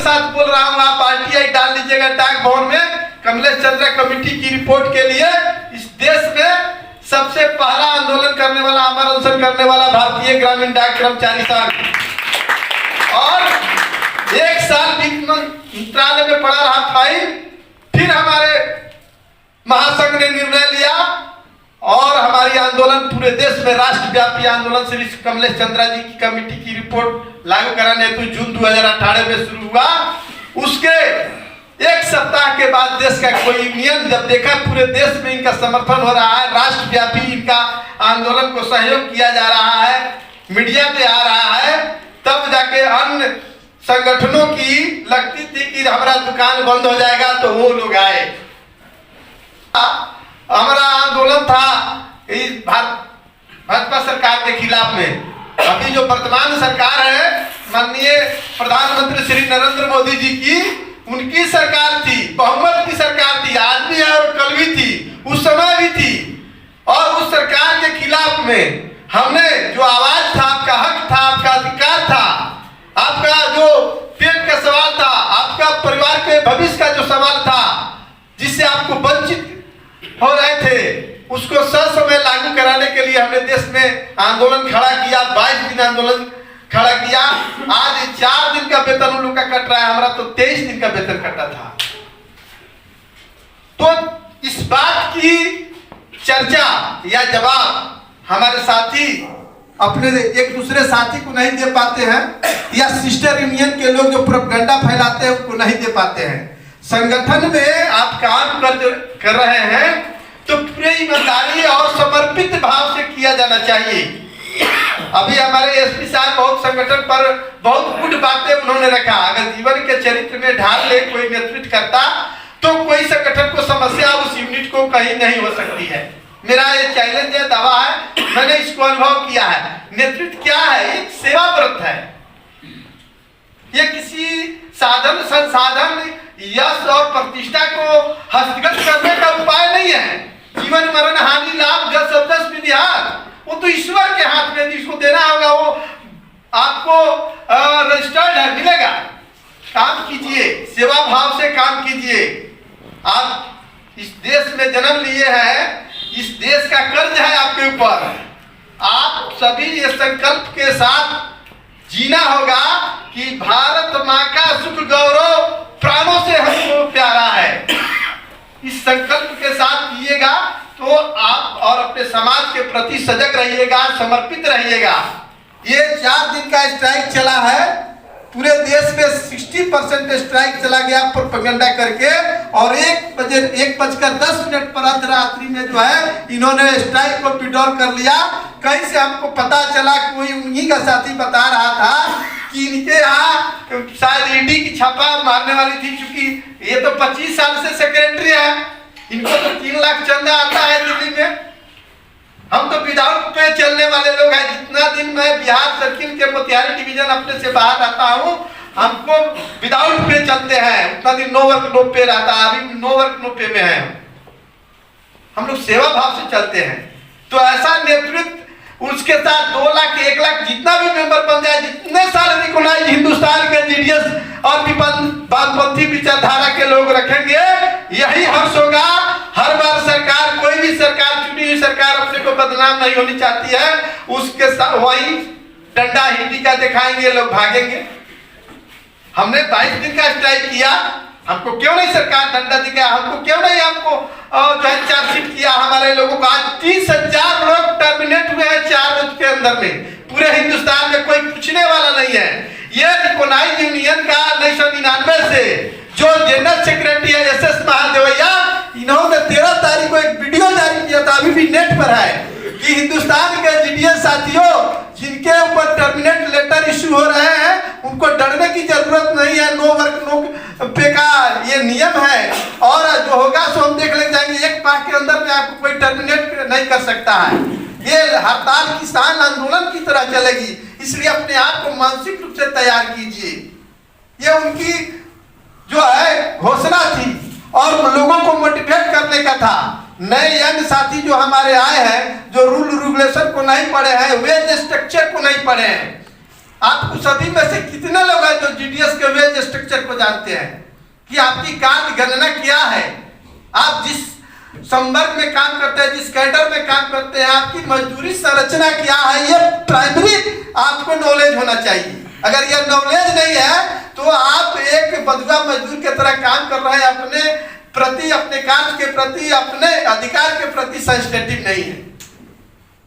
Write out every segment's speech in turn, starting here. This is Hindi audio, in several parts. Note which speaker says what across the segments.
Speaker 1: साथ बोल रहा हूँ, आप RTI डाल लीजिएगा डाक भवन में। कमलेश चंद्रा कमेटी की रिपोर्ट के लिए इस देश में सबसे पहला आंदोलन करने वाला, अमर अनशन करने वाला भारतीय ग्रामीण डाक कर्मचारी संघ, और 1 साल वित्त मंत्रालय में पड़ा रहा फाइल। फिर हमारे महासंघ ने निर्णय लिया और हमारी आंदोलन पूरे देश में राष्ट्रव्यापी आंदोलन श्री कमलेश चंद्रा जी की कमेटी की रिपोर्ट लागू कराने हेतु जून 2018 में शुरू हुआ। उसके 1 सप्ताह के बाद देश का कोई यूनियन जब देखा पूरे देश में इनका समर्थन हो रहा है, राष्ट्रव्यापी इनका आंदोलन को सहयोग किया जा रहा है, मीडिया पे आ रहा है, तब जाके अन्य संगठनों की लगती थी कि हमारा दुकान बंद हो जाएगा, तो वो लोग आए। हमारा आंदोलन था इस भाजपा सरकार के खिलाफ में। अभी जो वर्तमान सरकार है, माननीय प्रधानमंत्री श्री नरेंद्र मोदी जी की, उनकी सरकार थी, बहुमत की सरकार थी, आज भी है और कल भी थी, उस समय भी थी। और उस सरकार के खिलाफ में हमने जो आवाज था, आपका हक था, आपका अधिकार था, आपका जो पेट का सवाल था, आपका परिवार के भविष्य का जो सवाल था, जिससे आपको वंचित हो रहे थे, उसको ससमय लागू कराने के लिए हमने देश में आंदोलन खड़ा किया। 22 दिन आंदोलन खड़ा किया। आज 4 दिन का वेतन उन लोग का कट रहा है, हमारा तो 23 दिन का वेतन कटा था। तो इस बात की चर्चा या जवाब हमारे साथी अपने एक दूसरे साथी को नहीं दे पाते हैं, या सिस्टर यूनियन के लोग जो प्रोपेगेंडा फैलाते हैं उनको नहीं दे पाते हैं। संगठन में आप काम कर रहे हैं तो पूरी ईमानदारी और समर्पित भाव से किया जाना चाहिए। अभी हमारे एसपी साहब बहुत संगठन पर बहुत गुड बातें उन्होंने रखा। अगर जीवन के चरित्र में ढाल ले कोई नेतृत्व करता तो कोई संगठन को समस्या उस यूनिट को कहीं नहीं हो सकती है। मेरा ये चैलेंज है, दावा है, मैंने इसको अनुभव किया है। नेतृत्व क्या है? एक सेवा व्रत है, ये किसी साधन संसाधन यश और प्रतिष्ठा को हस्तगत करने का उपाय नहीं है। जीवन मरण हानि लाभ जस शब्दस विधिहार, वो तो ईश्वर के हाथ में, जिसको देना होगा वो आपको रजिस्टर्ड है, मिलेगा। काम कीजिए, सेवा भाव से काम कीजिए। आप इस देश में जन्म लिए हैं, इस देश का कर्ज है आपके ऊपर। आप सभी ये संकल्प के साथ जीना होगा कि भारत माँ का सुख गौरव प्राणों से हमको प्यारा है। इस संकल्प के साथ जिएगा तो आप और अपने समाज के प्रति सजग रहिएगा, समर्पित रहिएगा। ये 4 दिन का स्ट्राइक चला है, पूरे देश में 60% स्ट्राइक चला गया प्रोपेगेंडा करके, और 1:10 पर अर्धरात्रि में जो है इन्होंने स्ट्राइक को विड्रॉल कर लिया। कहीं से हमको पता चला, कोई उन्हीं का साथी बता रहा था कि इनके यहाँ शायद ईडी की छापा मारने वाली थी, क्योंकि ये तो 25 साल से सेक्रेटरी है, इनको तो 3 लाख चंदा आता है दिल्ली में। हम तो विदाउट पे चलने वाले लोग हैं। जितना दिन मैं बिहार सर्किल के मोतिहारी डिवीजन अपने से बाहर आता हूँ, हमको विदाउट पे चलते हैं, उतना दिन नो वर्क नो पे रहता है। अभी नो वर्क नो पे में है, हम लोग सेवा भाव से चलते हैं। तो ऐसा नेतृत्व, उसके साथ 2 लाख 1 लाख जितना भी मेंबर बन जाए, जितने साल रिकॉग्नाइज हिंदुस्तान के जीडीएस और वामपंथी विचारधारा के लोग रखेंगे, यही हर्ष होगा। हर बार सरकार, कोई भी सरकार, चुनी हुई सरकार अपने को बदनाम नहीं होनी चाहती है, उसके साथ वही डंडा हिंदी का दिखाएंगे, लोग भागेंगे। हमने 22 दिन का स्ट्राइक किया, हमको क्यों नहीं सरकार डंडा दिखाया? हमको क्यों नहीं हमको जो है चार्जशीट किया? हमारे लोगों को आज 30,000 लोग टर्मिनेट हुए हैं 4 रोज के अंदर में। पूरे हिंदुस्तान में कोई पूछने वाला नहीं है। ये रिकॉग्नाइज यूनियन का 1999 से जो जनरल सेक्रेटरी है SS महादेवैया, इन्होंने 13 तारीख को एक वीडियो जारी किया था, अभी भी नेट पर है, कि हिंदुस्तान के जीडीएस साथियों जिनके ऊपर टर्मिनेट लेटर इश्यू हो रहे हैं, उनको डरने की जरूरत नहीं है। नो वर्क नो पे का ये नियम है, और जो होगा सो हम देख ले जाएंगे। 1 माह के अंदर में आपको कोई टर्मिनेट नहीं कर सकता है। ये हड़ताल किसान आंदोलन की तरह चलेगी, इसलिए अपने आप को मानसिक रूप से तैयार कीजिए। ये उनकी जो है घोषणा थी और लोगों को मोटिवेट करने का था। नए यंग साथी जो हमारे आए हैं, जो रूल रेगुलेशन को नहीं पढ़े हैं, वेज स्ट्रक्चर को नहीं पढ़े हैं। आपको सभी में से कितने लोग हैं जो जीडीएस के वेज स्ट्रक्चर को को जानते हैं कि आपकी कार्य गणना क्या है, आप जिस संवर्ग में काम करते हैं, जिस कैडर में काम करते हैं, आपकी मजदूरी संरचना क्या है, ये प्राइमरी आपको नॉलेज होना चाहिए। अगर ये नॉलेज नहीं है तो आप एक बंधुआ मजदूर की तरह काम कर रहे हैं, अपने प्रति, अपने कार्य के प्रति, अपने अधिकार के प्रति सेंसिटिव नहीं है।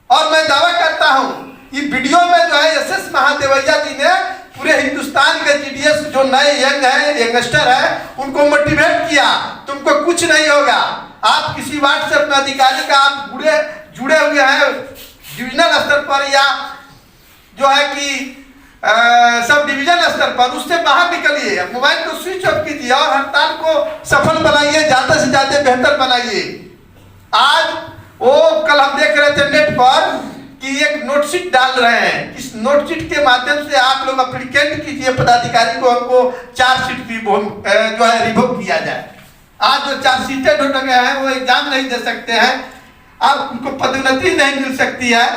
Speaker 1: और मैं दावा करता हूं ये वीडियो में जो है SS महादेवैया जी ने पूरे हिंदुस्तान के GDS जो नए यंगस्टर है उनको मोटिवेट किया, तुमको कुछ नहीं होगा, आप किसी वार्ड से अपने अधिकारी का आप जुड़े हुए हैं डिविजनल स्तर पर या जो है कि सब डिवीजन स्तर पर, उससे बाहर निकलिए, मोबाइल को स्विच ऑफ कीजिए और हड़ताल को सफल बनाइए, ज्यादा से ज्यादा बेहतर बनाइए। आज वो कल हम देख रहे थे नेट पर कि एक नोटशीट डाल रहे हैं, इस नोटशीट के माध्यम से आप लोग एप्लीकेंट कीजिए पदाधिकारी को, हमको चार्जशीट जो है रिवोक किया जाए। आज जो चार्जशीटेड हो गए हैं वो एग्जाम नहीं दे सकते हैं, अब उनको पदोन्नति नहीं मिल सकती है,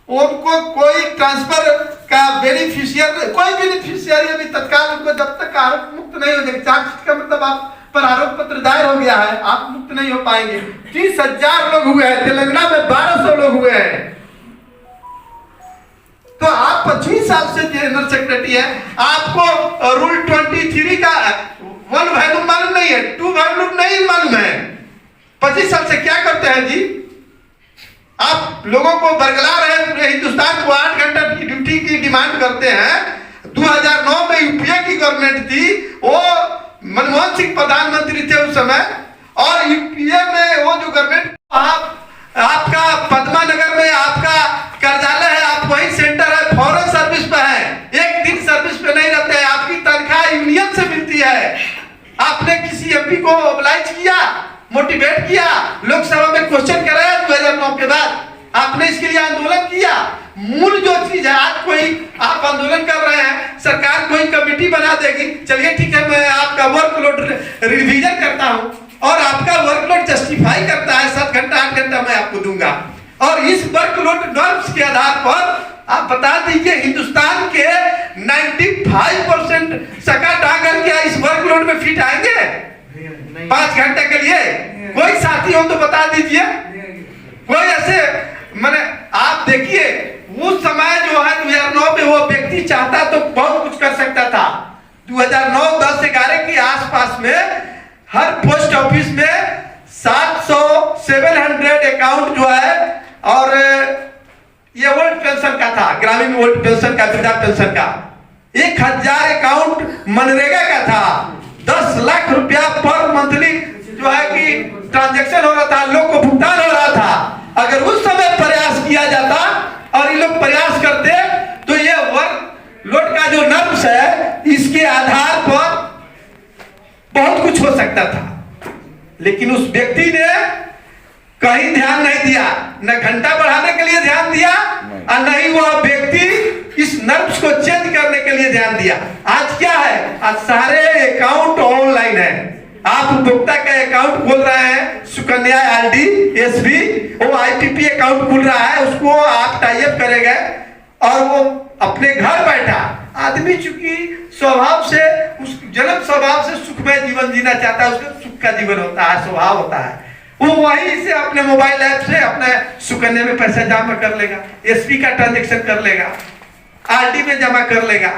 Speaker 1: उनको कोई ट्रांसफर का कोई बेनिफिशियरी अभी तत्काल उनको जब तक आरोप मुक्त नहीं हो जाएगा, चार्जशीट का मतलब आप पर आरोप पत्र दायर हो गया है, आप मुक्त नहीं हो पाएंगे। 30,000 लोग हुए हैं, तेलंगाना में 1200 लोग हुए हैं, तो आप 25 साल से जनरल सेक्रेटरी है, आपको रूल 23 का 1 वैल्यू मालूम नहीं है, 2 वैल्यू नहीं मालूम है। 25 साल से क्या करते हैं जी? आप लोगों को बरगला रहे हैं, पूरे हिंदुस्तान को 8 घंटा की ड्यूटी की डिमांड करते हैं। 2009 में यूपीए की गवर्नमेंट थी, वो मनमोहन सिंह प्रधानमंत्री थे उस समय, और यूपीए में वो जो गवर्नमेंट आपका पद्मा नगर में आपका कार्यालय है, आप वही सेंटर है, फॉरेन सर्विस पे है, एक दिन सर्विस पे नहीं रहते हैं, आपकी तनख्वाह यूनियन से मिलती है। आपने किसी एमपी को मोबिलाइज किया, मोटिवेट किया, लोकसभा में क्वेश्चन कराया 2009 के बाद, आपने इसके लिए आंदोलन किया। मूल जो चीज है, आज कोई आप आंदोलन कर रहे हैं, सरकार कोई कमेटी बना देगी, चलिए ठीक है मैं आपका वर्कलोड रिवीजन करता हूं और आपका वर्कलोड जस्टिफाई करता है 7 घंटा 8 घंटा मैं आपको दूंगा, और इस वर्कलोड नॉर्म्स के आधार पर आप बता दीजिए हिंदुस्तान के 95% सका टागर क्या इस वर्कलोड में फिट आएंगे 5 घंटे के लिए? कोई साथी हो तो बता दीजिए, कोई ऐसे मैंने आप देखिए उस समय जो है 2009 में वो व्यक्ति चाहता तो बहुत कुछ कर सकता था। 2009, 10, 11 के आसपास में हर पोस्ट ऑफिस में 700 अकाउंट जो है, और ये ओल्ड पेंशन का था, ग्रामीण ओल्ड पेंशन का, वृद्धा पेंशन का 1000 अकाउंट मनरेगा का था, 10 लाख रुपया पर मंथली जो है कि ट्रांजैक्शन हो रहा था, लोग को भुगतान हो रहा था। अगर उस समय प्रयास किया जाता और ये लोग प्रयास करते तो ये वर्क लोड का जो नर्म्स है इसके आधार पर बहुत कुछ हो सकता था, लेकिन उस व्यक्ति ने कहीं ध्यान नहीं दिया, न घंटा बढ़ाने के लिए ध्यान दिया और न ही वह व्यक्ति इस नर्म्स को चेंज करने के लिए ध्यान दिया। आज क्या है, आज सारे अकाउंट ऑनलाइन है, आप उपभोक्ता का अकाउंट खोल रहे हैं, सुकन्या RD SB वो IPP अकाउंट खुल रहा है, उसको आप टाई अप करेंगे और वो अपने घर बैठा आदमी चूंकि स्वभाव से उस जन्म स्वभाव से सुखमय जीवन जीना चाहता है, उसका सुख का जीवन होता है, स्वभाव होता है, वो वहीं से अपने मोबाइल ऐप से अपने सुकन्या में पैसा जमा कर लेगा, SB का ट्रांजेक्शन कर लेगा, RD में जमा कर लेगा,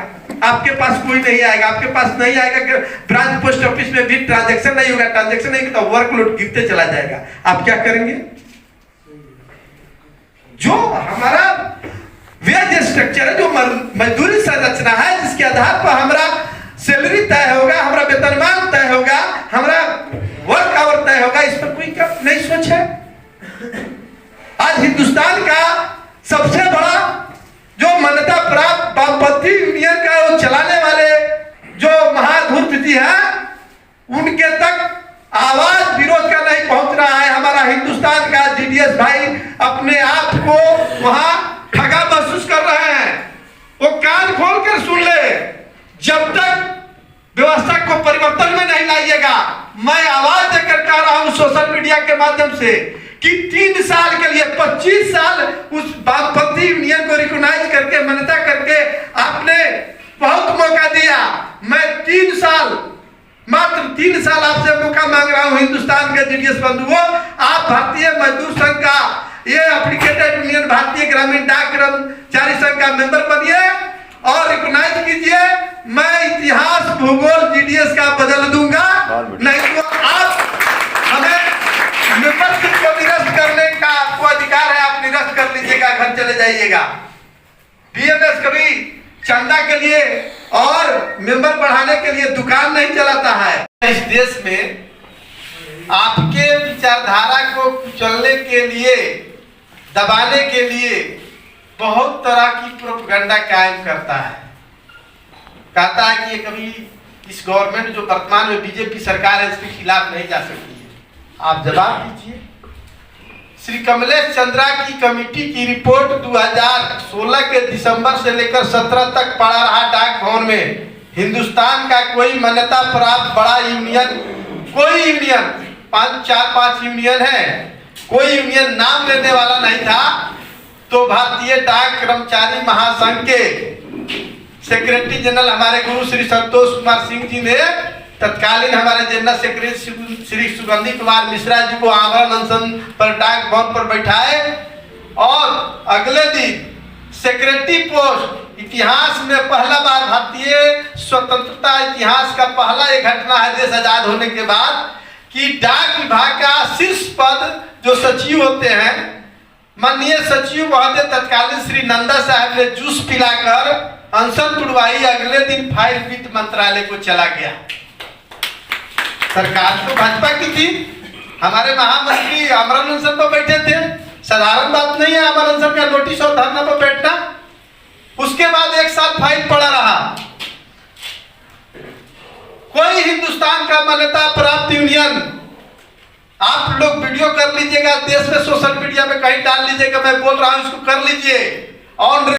Speaker 1: आपके पास कोई नहीं आएगा, आपके पास नहीं आएगा कि ब्रांच पोस्ट ऑफिस में भी ट्रांजैक्शन नहीं होगा, ट्रांजैक्शन नहीं तो वर्कलोड गिरते चला जाएगा। आप क्या करेंगे? जो हमारा वेज स्ट्रक्चर है, जो मजदूरी संरचना है, जिसके आधार पर हमारा सैलरी तय होगा, हमारा वेतनमान तय होगा, हमारा वर्क आवर तय होगा, इस पर कोई क्या नहीं सोच है। आज हिंदुस्तान का सबसे बड़ा जो मान्यता प्राप्त वामपंथी यूनियन का वो चलाने वाले जो महाधूर्त है, उनके तक आवाज विरोध का नहीं पहुंच रहा है। हमारा हिंदुस्तान का GDS भाई अपने आप को वहां ठगा महसूस कर रहे हैं, वो कान खोल कर सुन ले, जब तक व्यवस्था को परिवर्तन में नहीं लाइएगा। मैं आवाज देकर कह रहा हूं सोशल मीडिया के माध्यम से कि 3 साल के लिए 25 साल उस वामपंथी यूनियन को रिकॉग्नाइज करके मान्यता करके आपने बहुत मौका दिया, मैं 3 साल 3 साल आपसे मौका मांग रहा हूं हिंदुस्तान के जीडीएस बंधुओं, आप भारतीय मजदूर संघ का ये एप्लीकेटेड यूनियन भारतीय ग्रामीण डाक कर्मचारी संघ का मेंबर बनिए और रिकॉग्नाइज कीजिए। मैं इतिहास भूगोल जीडीएस का बदल दूंगा, नहीं तो आप हमें मेंबरशिप को निरस्त करने का आपको अधिकार है, आप निरस्त कर लीजिएगा, घर चले जाइएगा। बीएमएस कभी चंदा के लिए और मेंबर बढ़ाने के लिए दुकान नहीं चलाता है। इस देश में आपके विचारधारा को कुचलने के लिए, दबाने के लिए बहुत तरह की प्रोपेगेंडा कायम करता है। कहता है कि ये कभी इस गवर्नमेंट जो वर्तमान में बीजेपी सरकार है इसके खिलाफ नहीं जा सकती है। आप जवाब दीजिए। श्री कमलेश चंद्रा की कमेटी की रिपोर्ट 2016 के दिसंबर से लेकर 17 तक पड़ा रहा डाक भवन में हिंदुस्तान का कोई मान्यता प्राप्त बड़ा यूनियन, कोई यूनियन 4-5 यूनियन है, कोई यूनियन नाम लेने वाला नहीं था। तो भारतीय डाक कर्मचारी महासंघ के सेक्रेटरी जनरल हमारे गुरु श्री संतोष कुमार सिंह जी ने तत्कालीन हमारे जनरल सेक्रेटरी श्री सुगंधी कुमार मिश्रा जी को आमरण अनशन पर डाक भवन पर बैठाए और अगले दिन सेक्रेटरी पोस्ट, इतिहास में पहला बार भारतीय स्वतंत्रता इतिहास का पहला एक घटना है देश आजाद होने के बाद कि डाक विभाग का शीर्ष पद जो सचिव होते हैं, माननीय सचिव महोदय तत्कालीन श्री नंदा साहब ने जूस पिलाकर अनशन तुड़वाई। अगले दिन फाइल वित्त मंत्रालय को चला गया। सरकार तो भाजपा की थी, हमारे महामंत्री आमरण अनशन पर बैठे थे। साधारण बात नहीं है आमरण अनशन का नोटिस और धरना पर बैठना। उसके बाद 1 साल फाइल पड़ा रहा। कोई हिंदुस्तान का मान्यता प्राप्त यूनियन, आप लोग वीडियो कर लीजिएगा, देश में सोशल मीडिया में कहीं डाल लीजिएगा, मैं बोल रहा हूं इसको कर लीजिए। ऑन